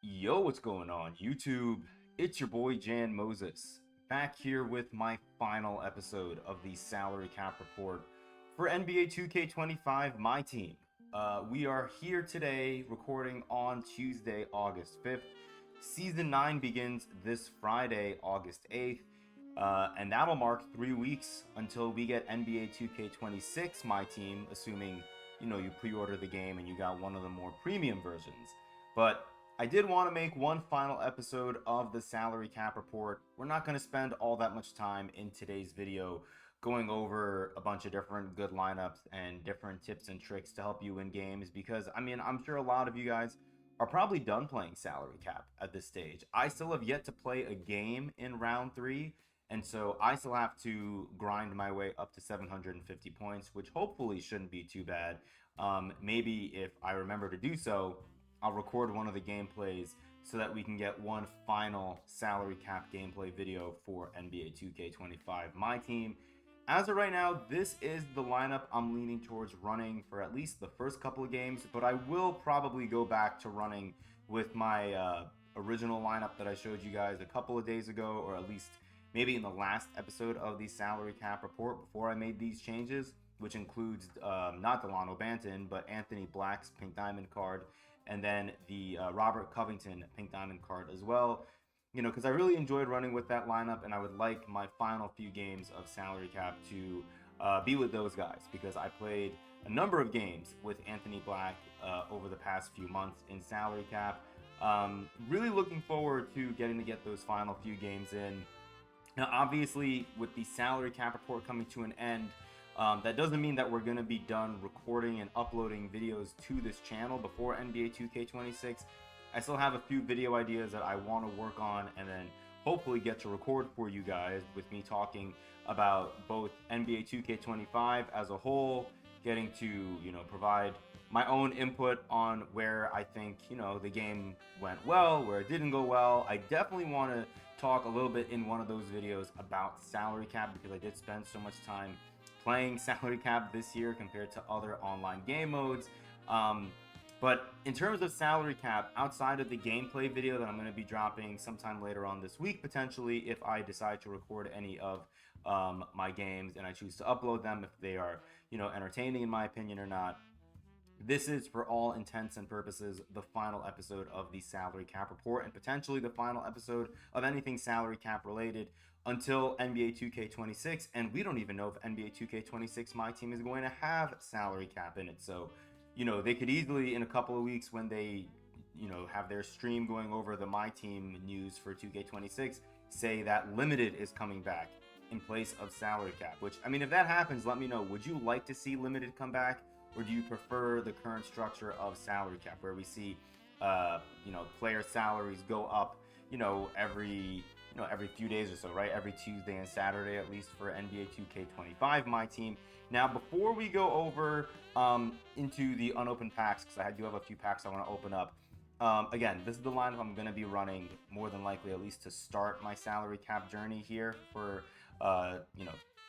Yo, what's going on, YouTube? It's your boy Jan Moses, back here with my final episode of the salary cap report for NBA 2K25, my team. We are here today recording on Tuesday, August 5th. Season 9 begins this Friday, August 8th, and that'll mark 3 weeks until we get NBA 2K26, my team, assuming you pre-order the game and you got one of the more premium versions. But I did want to make one final episode of the salary cap report. We're not going to spend all that much time in today's video going over a bunch of different good lineups and different tips and tricks to help you win games because, I'm sure a lot of you guys are probably done playing salary cap at this stage. I still have yet to play a game in round 3, and so I still have to grind my way up to 750 points, which hopefully shouldn't be too bad. Maybe if I remember to do so, I'll record one of the gameplays so that we can get one final salary cap gameplay video for NBA 2K25, my team. As of right now, this is the lineup I'm leaning towards running for at least the first couple of games, but I will probably go back to running with my original lineup that I showed you guys a couple of days ago, or at least maybe in the last episode of the salary cap report before I made these changes, which includes not Delano Banton, but Anthony Black's Pink Diamond card, and then the Robert Covington Pink Diamond card as well. Because I really enjoyed running with that lineup, and I would like my final few games of salary cap to be with those guys, because I played a number of games with Anthony Black over the past few months in salary cap. Really looking forward to getting to get those final few games in. Now, obviously, with the salary cap report coming to an end, that doesn't mean that we're going to be done recording and uploading videos to this channel before NBA 2K26. I still have a few video ideas that I want to work on and then hopefully get to record for you guys, with me talking about both NBA 2K25 as a whole, getting to, provide my own input on where I think, the game went well, where it didn't go well. I definitely want to talk a little bit in one of those videos about salary cap, because I did spend so much time playing salary cap this year compared to other online game modes. But in terms of salary cap, outside of the gameplay video that I'm going to be dropping sometime later on this week, potentially, if I decide to record any of my games and I choose to upload them, if they are, entertaining in my opinion or not, this is, for all intents and purposes, the final episode of the salary cap report, and potentially the final episode of anything salary cap related until NBA 2K26. And we don't even know if NBA 2K26, my team, is going to have salary cap in it. So, they could easily, in a couple of weeks, when they, have their stream going over the My Team news for 2K26, say that Limited is coming back in place of salary cap. Which, if that happens, let me know. Would you like to see Limited come back? Or do you prefer the current structure of salary cap, where we see, player salaries go up, every few days or so, right? Every Tuesday and Saturday, at least for NBA 2K25, my team. Now, before we go over into the unopened packs, because I do have a few packs I want to open up. Again, this is the lineup I'm going to be running, more than likely, at least to start my salary cap journey here for,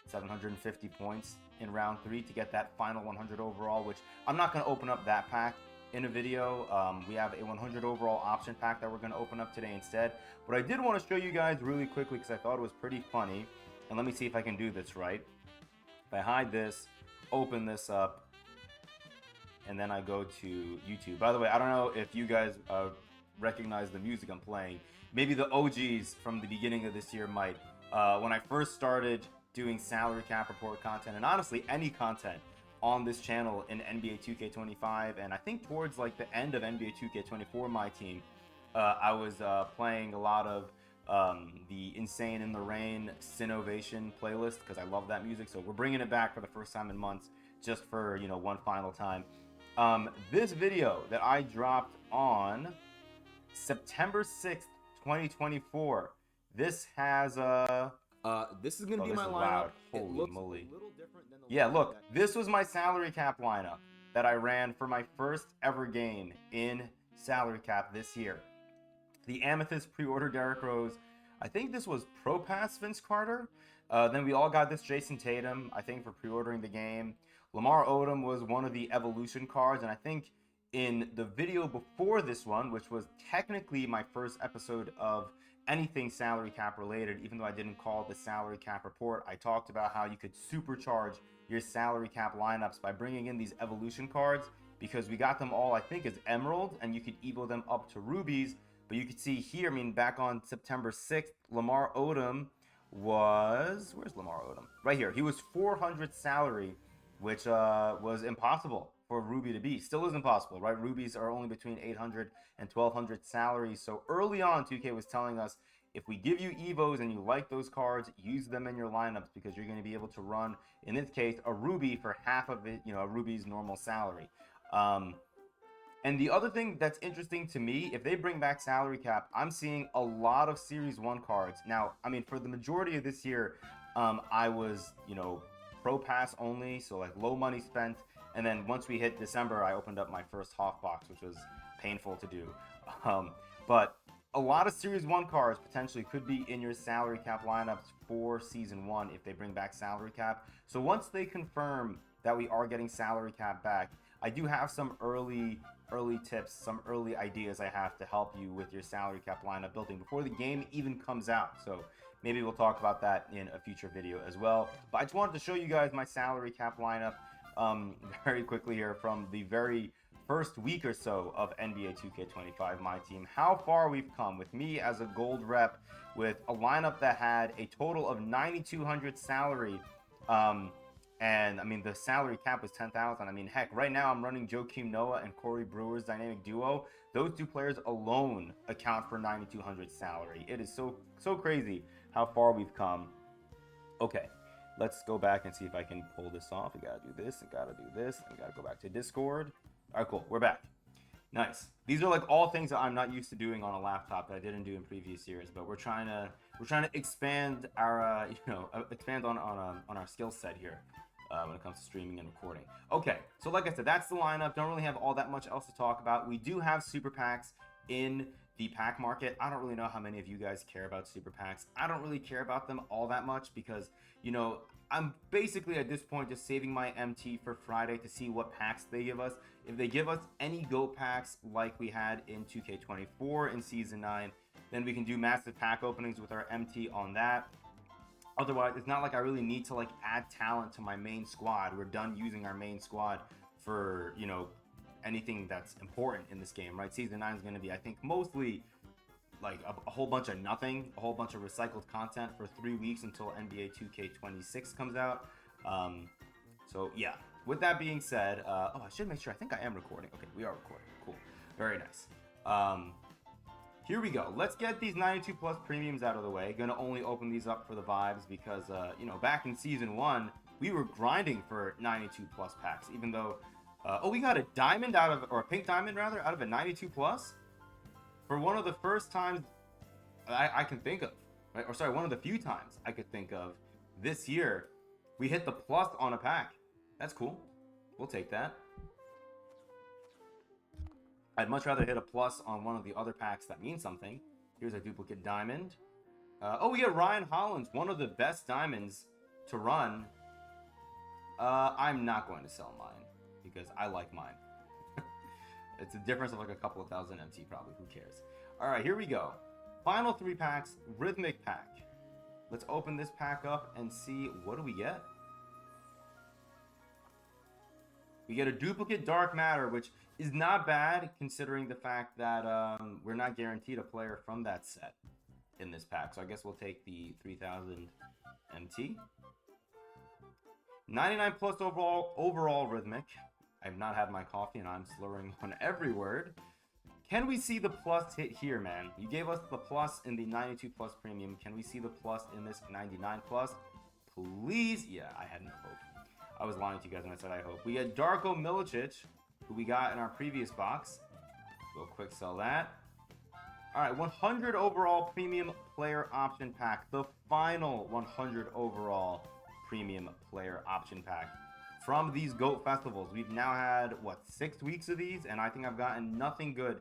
750 points in round 3 to get that final 100 overall, which I'm not going to open up that pack in a video. We have a 100 overall option pack that we're going to open up today instead. But I did want to show you guys really quickly, because I thought it was pretty funny. And let me see if I can do this right. If I hide this, open this up, and then I go to YouTube. By the way, I don't know if you guys recognize the music I'm playing. Maybe the OGs from the beginning of this year might. When I first started doing salary cap report content, and honestly any content on this channel in NBA 2K25, and I think towards like the end of NBA 2K24, my team, I was playing a lot of the Insane in the Rain Sinovation playlist, because I love that music. So we're bringing it back for the first time in months, just for one final time. This video that I dropped on September 6th, 2024, this has this is gonna be my lineup. Loud. Holy moly! Yeah, look, this was my salary cap lineup that I ran for my first ever game in salary cap this year. The Amethyst pre-order Derrick Rose. I think this was Pro Pass Vince Carter. Then we all got this Jason Tatum, I think, for pre-ordering the game. Lamar Odom was one of the Evolution cards, and I think in the video before this one, which was technically my first episode of anything salary cap related, even though I didn't call it the salary cap report, I talked about how you could supercharge your salary cap lineups by bringing in these evolution cards, because we got them all, I think, as emerald, and you could evo them up to rubies. But you could see here, I mean, back on September 6th, Lamar Odom was, where's Lamar Odom? Right here. He was 400 salary, which was impossible for Ruby to be. Still is impossible, right? Rubies are only between 800 and 1200 salaries. So early on, 2K was telling us, if we give you Evos and you like those cards, use them in your lineups, because you're going to be able to run, in this case, a Ruby for half of it, you know, a Ruby's normal salary. And the other thing that's interesting to me, if they bring back salary cap, I'm seeing a lot of Series 1 cards. Now, I mean, for the majority of this year, I was, you know, pro pass only, so like low money spent. And then once we hit December, I opened up my first Hoff box, which was painful to do. But a lot of Series 1 cards potentially could be in your salary cap lineups for Season 1 if they bring back salary cap. So once they confirm that we are getting salary cap back, I do have some early tips, some early ideas I have to help you with your salary cap lineup building before the game even comes out. So maybe we'll talk about that in a future video as well. But I just wanted to show you guys my salary cap lineup very quickly here from the very first week or so of NBA 2K25, my team. How far we've come with me as a gold rep, with a lineup that had a total of 9,200 salary. And I mean, the salary cap was 10,000. I mean, heck, right now I'm running Joakim Noah and Corey Brewer's dynamic duo. Those two players alone account for 9,200 salary. It is so crazy how far we've come. Okay, let's go back and see if I can pull this off. We gotta do this and gotta do this and gotta go back to Discord. All right, cool, we're back. Nice. These are like all things that I'm not used to doing on a laptop that I didn't do in previous years, but we're trying to expand our expand on our skill set here. When it comes to streaming and recording. Okay, so like I said, that's the lineup. Don't really have all that much else to talk about. We do have super packs in the pack market. I don't really know how many of you guys care about super packs. I don't really care about them all that much because, you know, I'm basically at this point just saving my MT for Friday to see what packs they give us. If they give us any GOAT packs like we had in 2K24 in Season 9, then we can do massive pack openings with our MT on that. Otherwise, it's not like I really need to like add talent to my main squad. We're done using our main squad for, you know, anything that's important in this game, right? Season 9 is going to be, I think, mostly like a whole bunch of nothing, a whole bunch of recycled content for 3 weeks until NBA 2K26 comes out. So yeah, with that being said, oh, I should make sure, I think I am recording. Okay, we are recording. Cool. Very nice. Here we go. Let's get these 92 plus premiums out of the way. Gonna only open these up for the vibes because, you know, back in Season 1, we were grinding for 92 plus packs, even though, oh, we got a diamond out of, or a pink diamond rather, out of a 92 plus? For one of the first times I can think of, right? Or sorry, one of the few times I could think of this year, we hit the plus on a pack. That's cool. We'll take that. I'd much rather hit a plus on one of the other packs that means something. Here's a duplicate diamond. Oh, we get Ryan Hollins, one of the best diamonds to run. I'm not going to sell mine because I like mine. It's a difference of like a couple of thousand MT probably. Who cares? All right, here we go. Final 3 packs, Rhythmic pack. Let's open this pack up and see what do we get. We get a duplicate Dark Matter, which is not bad considering the fact that we're not guaranteed a player from that set in this pack. So I guess we'll take the 3000 MT. 99 plus overall Rhythmic. I have not had my coffee and I'm slurring on every word. Can we see the plus hit here, man? You gave us the plus in the 92 plus premium. Can we see the plus in this 99 plus? Please? Yeah, I had no hope. I was lying to you guys when I said I hope. We had Darko Milicic, who we got in our previous box. We'll quick sell that. All right, 100 overall premium player option pack. The final 100 overall premium player option pack from these GOAT festivals. We've now had, what, 6 weeks of these? And I think I've gotten nothing good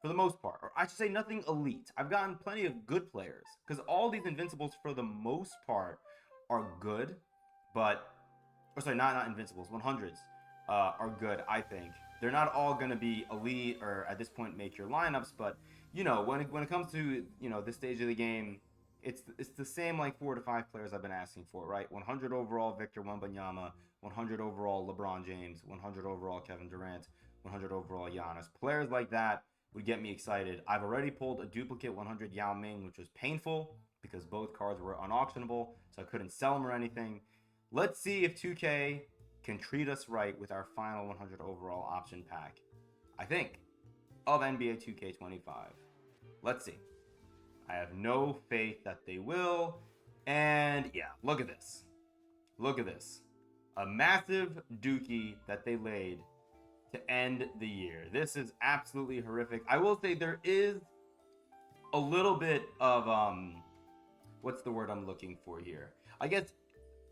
for the most part. Or I should say nothing elite. I've gotten plenty of good players. Because all these Invincibles, for the most part, are good. But... or sorry, not Invincibles, 100s are good, I think. they're not all going to be elite or at this point make your lineups, but you know, when it comes to, you know, this stage of the game, it's the same like 4 to 5 players I've been asking for, right? 100 overall Victor Wembanyama, 100 overall LeBron James, 100 overall Kevin Durant, 100 overall Giannis. Players like that would get me excited. I've already pulled a duplicate 100 Yao Ming, which was painful because both cards were unauctionable, so I couldn't sell them or anything. Let's see if 2K can treat us right with our final 100 overall option pack, I think, of NBA 2K25. Let's see. I have no faith that they will. And yeah, look at this. Look at this. A massive dookie that they laid to end the year. This is absolutely horrific. I will say there is a little bit of what's the word I'm looking for here? I guess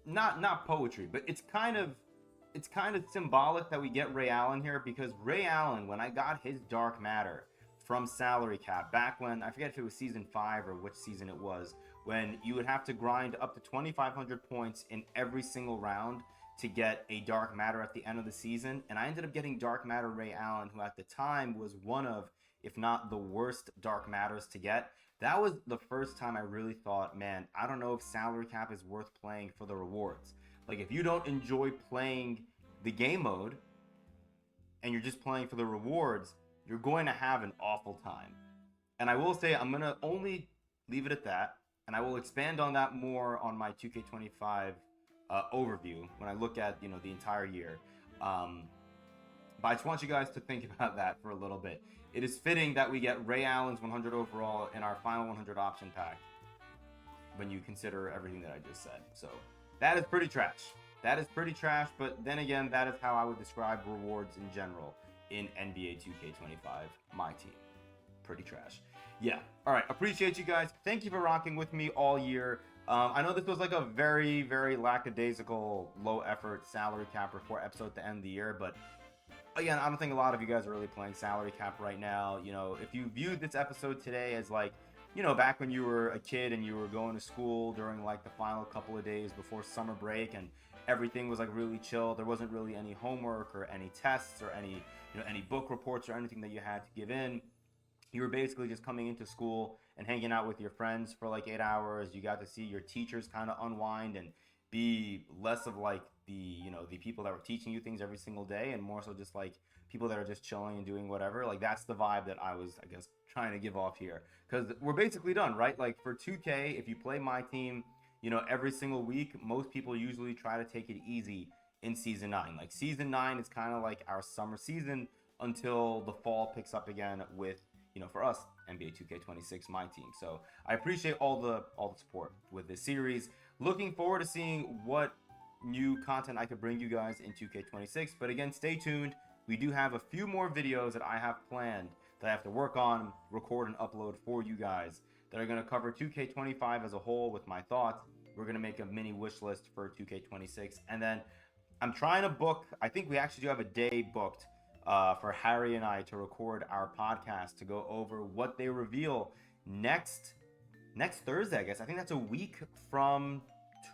not poetry, but it's kind of symbolic that we get Ray Allen here, because Ray Allen, when I got his Dark Matter from Salary Cap back when, I forget if it was season 5 or which season it was, when you would have to grind up to 2,500 points in every single round to get a Dark Matter at the end of the season. And I ended up getting Dark Matter Ray Allen, who at the time was one of, if not the worst Dark Matters to get. That was the first time I really thought, man, I don't know if Salary Cap is worth playing for the rewards. Like, if you don't enjoy playing the game mode and you're just playing for the rewards, you're going to have an awful time. And I will say, I'm going to only leave it at that, and I will expand on that more on my 2K25 overview when I look at, you know, the entire year. But I just want you guys to think about that for a little bit. It is fitting that we get Ray Allen's 100 overall in our final 100 option pack when you consider everything that I just said. So that is pretty trash. That is pretty trash, but then again, that is how I would describe rewards in general in NBA 2K25, my team. Pretty trash. Yeah. All right. Appreciate you guys. Thank you for rocking with me all year. I know this was like a very, very lackadaisical, low-effort salary cap report episode to end the year, but again, I don't think a lot of you guys are really playing salary cap right now. You know, if you viewed this episode today as like, you know, back when you were a kid and you were going to school during like the final couple of days before summer break and everything was like really chill, there wasn't really any homework or any tests or any, you know, any book reports or anything that you had to give in. You were basically just coming into school and hanging out with your friends for like 8 hours. You got to see your teachers kind of unwind and be less of like the, you know, the people that were teaching you things every single day, and more so just like people that are just chilling and doing whatever. Like, that's the vibe that I was, I guess, trying to give off here, because we're basically done, right? Like, for 2K, if you play my team, you know, every single week, most people usually try to take it easy in season 9. Like, season 9 is kind of like our summer season until the fall picks up again with, you know, for us, NBA 2K26, my team. So I appreciate all the support with this series. Looking forward to seeing what new content I could bring you guys in 2K26. But again, stay tuned. We do have a few more videos that I have planned that I have to work on, record, and upload for you guys that are going to cover 2K25 as a whole with my thoughts. We're going to make a mini wish list for 2K26. And then I'm trying to book, I think we actually do have a day booked for Harry and I to record our podcast to go over what they reveal next Thursday, I guess. I think that's a week from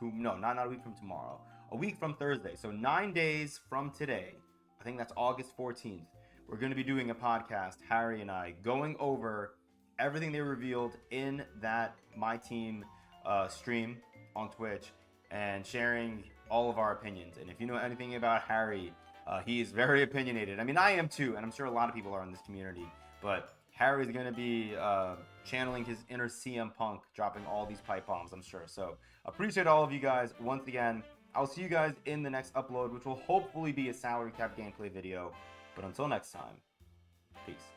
not a week from tomorrow. A week from Thursday. So 9 days from today. I think that's August 14th. We're going to be doing a podcast, Harry and I, going over everything they revealed in that My Team stream on Twitch and sharing all of our opinions. And if you know anything about Harry, he is very opinionated. I mean, I am too, and I'm sure a lot of people are in this community. But Harry's going to be channeling his inner CM Punk, dropping all these pipe bombs, I'm sure. So appreciate all of you guys. Once again, I'll see you guys in the next upload, which will hopefully be a salary cap gameplay video. But until next time, peace.